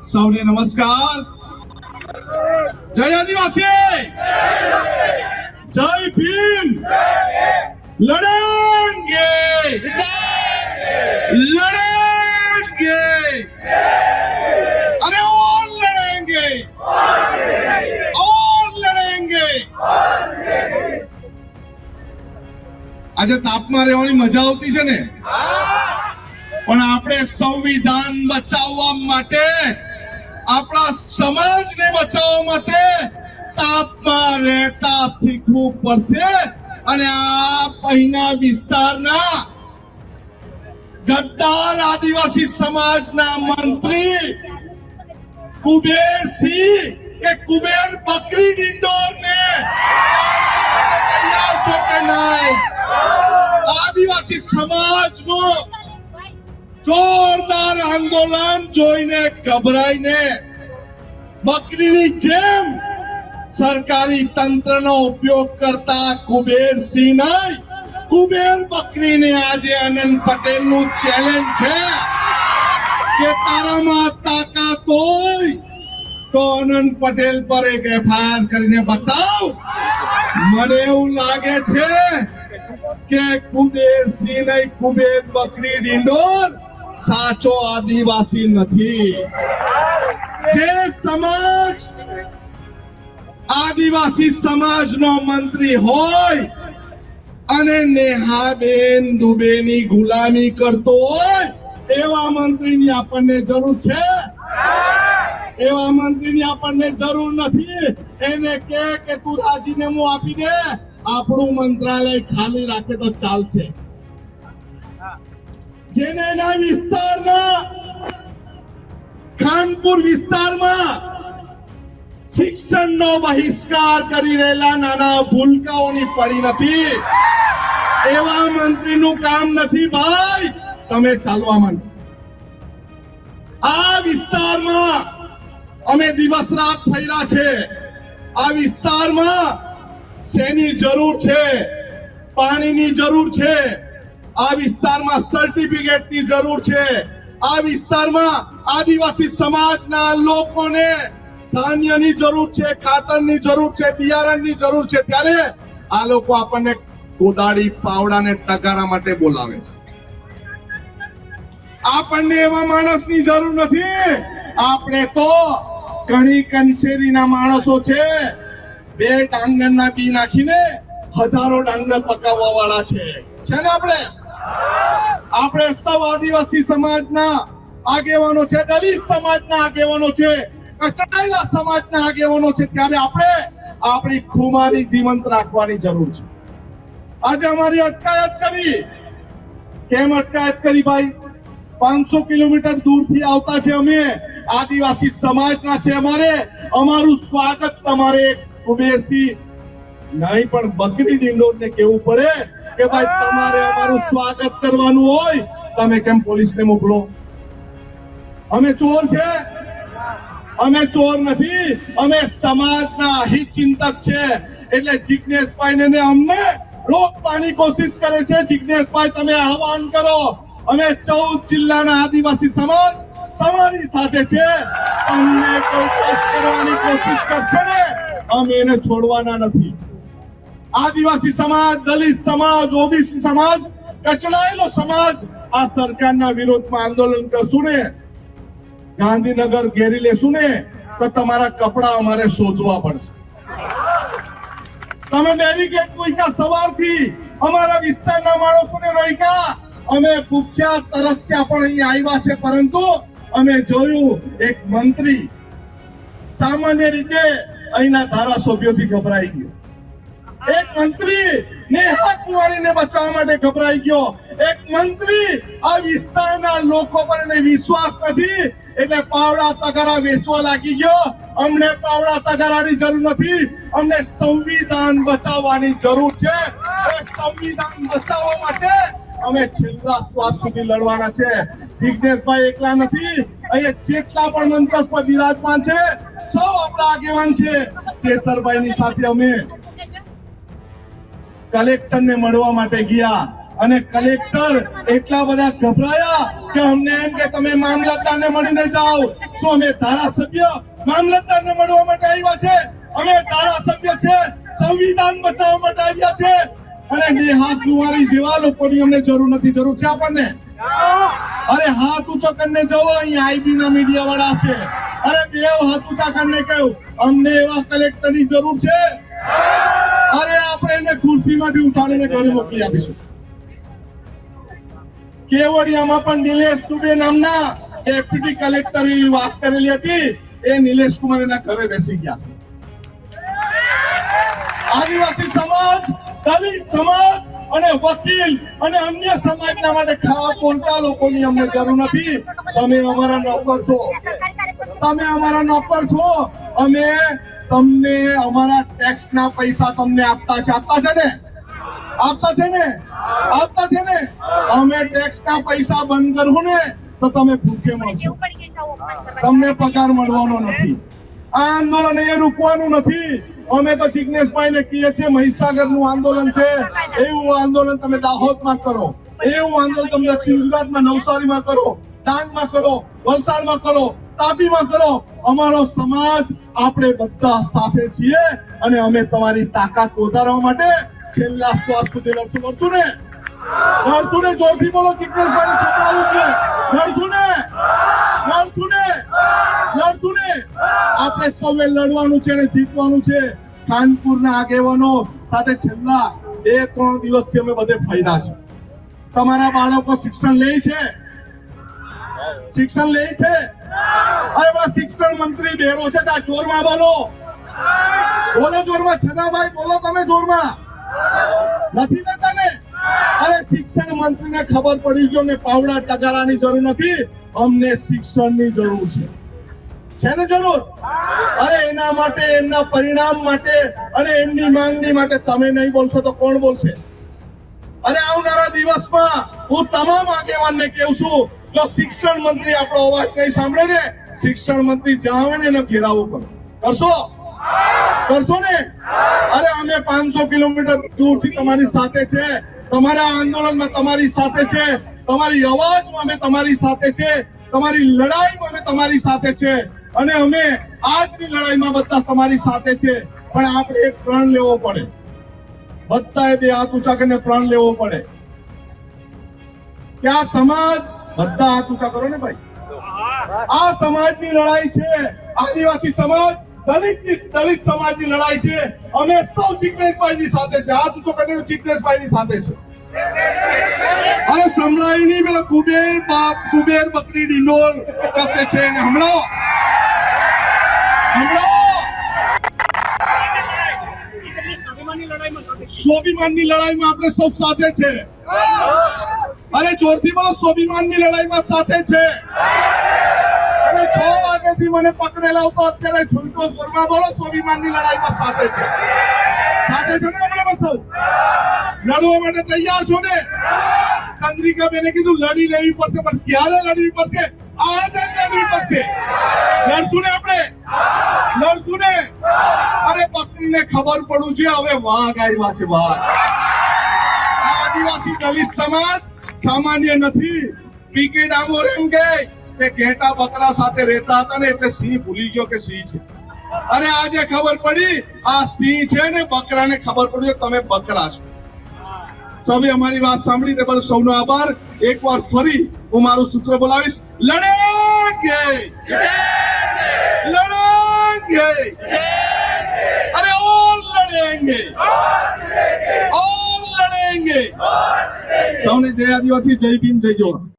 સૌને નમસ્કાર. જય આદિવાસી, જય ભીમ. લડેંગે લડેંગે અને ઓર લડેંગે ઓર લડેંગે. આજે તાપમાં રહેવાની મજા આવતી છે ને, પણ આપણે સંવિધાન બચાવવા માટે, આપણા સમાજને બચાવવા માટે તાપમાં રહેતા શીખવું પડશે. અને આ પહીના વિસ્તારના ગદ્દાર આદિવાસી સમાજના મંત્રી કુબેરસિંહ કે કુબેર બકરી ડિંડોરને તૈયાર છો કે નહીં? આદિવાસી સમાજનું જોરદાર આંદોલન જોઈને ગભરાઈને બકરીની જેમ સરકારી તંત્રનો ઉપયોગ કરતા કુબેરસિંહ નહીં, કુબેર બકરીને આજે આનંદ પટેલનું ચેલેન્જ છે કે તારામાં તાકાત હોય તો આનંદ પટેલ પર એક એફઆઈઆર કરીને બતાવ. મને એવું લાગે છે કે કુબેરસિંહ નહીં, કુબેર બકરી ડિંડોર સાચો આદિવાસી નથી. જે સમાજ આદિવાસી સમાજનો મંત્રી હોય અને નેહાબેન દુબેની ગુલામી કરતો હોય એવા મંત્રીની આપણને જરૂર છે? એવા મંત્રીની આપણને જરૂર નથી. એને કે તું રાજીનામું આપી દે, આપણું મંત્રાલય ખાલી રાખે તો ચાલશે. જેને એના વિસ્તારના ખાનપુર વિસ્તારમાં શિક્ષણનો બહિષ્કાર કરી રહેલા નાના ભૂલકાઓની પડી નથી. એવા મંત્રીનું કામ નથી ભાઈ. તમે ચાલવા માંડો. આ વિસ્તારમાં અમે દિવસ રાત ફર્યા છે. આ વિસ્તારમાં શેની જરૂર છે? પાણીની જરૂર છે. આ વિસ્તારમાં સર્ટિફિકેટની જરૂર છે. આ વિસ્તારમાં આદિવાસી સમાજના લોકોને ધાન્યની જરૂર છે, ખાતરની જરૂર છે, બિયારણની જરૂર છે. ત્યારે આ લોકો આપણને કોદાળી, પાવડાને ટગારા માટે બોલાવે છે. આપણને એવા માણસની જરૂર નથી. આપણે તો ઘણી કંસેરીના માણસો છે. 2 ડાંગરના બી નાખીને હજારો ડાંગર પકાવવા વાળા છે ને આપણે સૌ આદિવાસી સમાજના આગેવાનો છે, દલિત સમાજના આગેવાનો છે, કચડાયેલા સમાજના આગેવાનો છે. ત્યારે આપણે આપણી ખુમારી જીવંત રાખવાની જરૂર છે. આજે અમારી અટકાયત કરી. કેમ અટકાયત કરી ભાઈ? 500 કિલોમીટર દૂરથી આવતા છે અમે, આદિવાસી સમાજના છે. અમારું સ્વાગત તમારે કુબેરસિંહ નહીં પણ બકરી ડિંડોરને કેવું પડે કે ભાઈ તમારે અમારું સ્વાગત કરવાનું હોય, તમે કેમ પોલીસને મોકલો? અમે ચોર છે? અમે ચોર નથી. અમે સમાજના હિત ચિંતક છે. એટલે જિજ્ઞેશભાઈ ને અમને રોકવાની કોશિશ કરે છે. જિજ્ઞેશભાઈ, તમે આહવાન કરો. અમે 14 જિલ્લાના આદિવાસી સમાજ તમારી સાથે છે. અમને કોઈ ટચ કરવાની કોશિશ કરશે ને, અમે એને છોડવાના નથી. આદિવાસી સમાજ, દલિત સમાજ, ઓબીસી સમાજ, કચડાયેલો સમાજ આ સરકારના વિરોધમાં આંદોલન કરશું ને, ગાંધીનગર ઘેરી લેશું ને, તો તમારા કપડા અમારે શોધવા પડશે. તમે બેરિકેડ મૂક્યા સવારથી, અમારા વિસ્તારના માણસોને રોક્યા. અમે ભૂખ્યા તરસ્યા પણ અહીંયા આવ્યા છે. પરંતુ અમે જોયું એક મંત્રી સામાન્ય રીતે અહીંના ધારાસભ્યોથી ગભરાઈ ગયો. એક મંત્રી નેહા કુંવરીને બચાવવા માટે ગભરાઈ ગયો. એક મંત્રી આ વિસ્તારના લોકો પર એને વિશ્વાસ નથી એટલે પાવડા તગારા વેચવા લાગી ગયો. અમને પાવડા તગારાની જરૂર નથી. અમને સંવિધાન બચાવવાની જરૂર છે. સંવિધાન બચાવવા માટે અમે છેલ્લા શ્વાસ સુધી લડવાના છે. જિજ્ઞેશભાઈ એકલા નથી. અહીંયા જેટલા પણ મંચ પર બિરાજમાન છે સૌ આપણા આગેવાન છે. ચેતરભાઈની સાથે અમે કલેક્ટરને મળવા માટે ગયા અને કલેક્ટર એટલા બધા ગભરાયા કે અમને એમ કે તમે મામલતદારને મળીને જાઓ, શું અમે ધારાસભ્ય મામલતદારને મળવા માટે આવ્યા છે? અમે ધારાસભ્ય છે સંવિધાન બચાવવા માટે આવ્યા છે. અને નેહા કુંવારી જેવા લોકોની અમને જરૂર નથી. જરૂર છે આપણને? અરે હાથ ઊંચો કરીને જવો, અહીં આઈબી ના મીડિયા વાળા છે. અરે બે હાથ ઊંચા કરીને કહ્યું અમને એવા કલેક્ટરની જરૂર છે. અરે આપણે એને ખુરશીમાંથી ઉઠાડીને ઘરે મોકલી આપીશું. કેવડિયામાં પણ નિલેશ દુબે નામના ડેપ્યુટી કલેક્ટર એવી વાત કરેલી હતી. એ નિલેશ કુમાર એના ઘરે બેસી ગયા છે. આદિવાસી સમાજ, દલિત સમાજ અને વકીલ અને અન્ય સમાજના માટે ખરાબ બોલતા લોકોની અમને જરૂર નથી. તમે અમારા નોકર છો. તમે અમારા નોકર છો. અમે તમને અમારા ટેક્સના પૈસા તમને આપતા છે. આપતા છે ને? આપતા છે ને? આપતા છે ને? અમે ટેક્સના પૈસા બંધ કરવું ને તો તમે ભૂખે મળશો. તમને પગાર મળવાનો નથી. આ આંદોલન એ રૂકવાનું નથી. અમે તો જિગ્નેશભાઈને કહીએ છીએ મહીસાગરનું આંદોલન છે એવું આંદોલન તમે દાહોદમાં કરો, એવું આંદોલન તમે દક્ષિણ ગુજરાતમાં નવસારીમાં કરો, ડાંગમાં કરો, વલસાડમાં કરો, તાપીમાં કરો. અમારો સમાજ આપણે બધા સાથે છીએ અને અમે તમારી તાકાત વધારવા માટે છેલ્લા શ્વાસ સુધી લડશું ને. લડશું ને. જોરથી બોલો. જિગ્નેશભાઈને સંભળાવું છે. લડશું ને. લડશું ને. લડશું ને. આપણે સૌએ લડવાનું છે અને જીતવાનું છે. કાનપુરના આગેવાનો સાથે છેલ્લા 2-3 દિવસથી અમે બધે ફર્યા છે. તમારા બાળકો શિક્ષણ લે છે? શિક્ષણ લે છે? અરે બસ શિક્ષણ મંત્રી બેરો છે. આ જોરમાં બોલો. બોલો જોરમાં. છનાભાઈ બોલો તમે જોરમાં. નથી દેતા ને? અરે શિક્ષણ મંત્રીને ખબર પડી ગયો ને પાવડા ટગારાની જરૂર નથી. અમને શિક્ષણની જરૂર છે. છે ને જરૂર? અરે એના માટે, એમના પરિણામ માટે અને એમની માંગણી માટે તમે નહીં બોલશો તો કોણ બોલશે? અરે આવનારા દિવસમાં હું તમામ આગેવાનને કહું છું જો શિક્ષણ મંત્રી આપણો અવાજ નહીં સાંભળે ને, શિક્ષણ મંત્રી જ્યાં આવે ને એનો ઘેરાવો કરો. કરશો? કરશો ને? અરે અમે 500 કિલોમીટર દૂરથી તમારી સાથે છે. તમારા આંદોલનમાં તમારી સાથે છે. તમારી અવાજમાં અમે તમારી સાથે છે. તમારી લડાઈમાં અમે તમારી સાથે છે. અને અમે આજની લડાઈમાં બધા તમારી સાથે છે. પણ આપણે એક પ્રણ લેવો પડે. બધાએ બે હાથ ઊંચા કરીને પ્રણ લેવો પડે કે આ સમાજ, બધા હાથ ઊંચા કરો ને ભાઈ, આ સમાજની લડાઈ છે. આદિવાસી સમાજ, દલિત સમાજની લડાઈ છે. અમે સૌ જિગ્નેશભાઈની સાથે છે. હાથ ઊંચો કરીને જિગ્નેશભાઈની સાથે છે. અરે સંભળાય નહીં પેલા કુબેર બકરી ડિંડોર કસે છે ને હમણાં સ્વાભિમાનની લડાઈમાં આપણે સૌ સાથે છે. અરે જોરથી બોલો. સ્વાભિમાનની લડાઈમાં સાથે છે. અને 6 વાગ્યાથી મને પકડેલા હતો અત્યારે છૂટો જોરમાં બોલો. સ્વાભિમાનની લડાઈમાં સાથે છે. સાથે છે ને આપણે સૌ? લડવા માટે તૈયાર છો ને? ચંદ્રિકાબેને કીધું લડી લેવી પડશે, પણ ક્યારે લડવી પડશે? આજે લડવી પડશે. લડશું ને આપણે? લડશું ને? અરે બકરીને ખબર પડવું છે હવે વાઘ આવ્યા છે. વાઘ. આદિવાસી દલિત સમાજ સામાન્ય નથી. પીકે ડામોર એમ કે ઘેટા બકરા સાથે રહેતા હતા ને એટલે સિંહ ભૂલી ગયો કે સિંહ છે. અને આજે ખબર પડી આ સિંહ છે ને બકરાને ખબર પડી તમે બકરા છો. સૌએ અમારી વાત સાંભળી તે બદલ સૌનો આભાર. એકવાર ફરી હું મારું સૂત્ર બોલાવીશ. લડેંગે, લડેંગે, અરે ઓલ લડેંગે, ઓલ લડેંગે. સૌને જય આદિવાસી, જય ભીમ, જય જોહાર.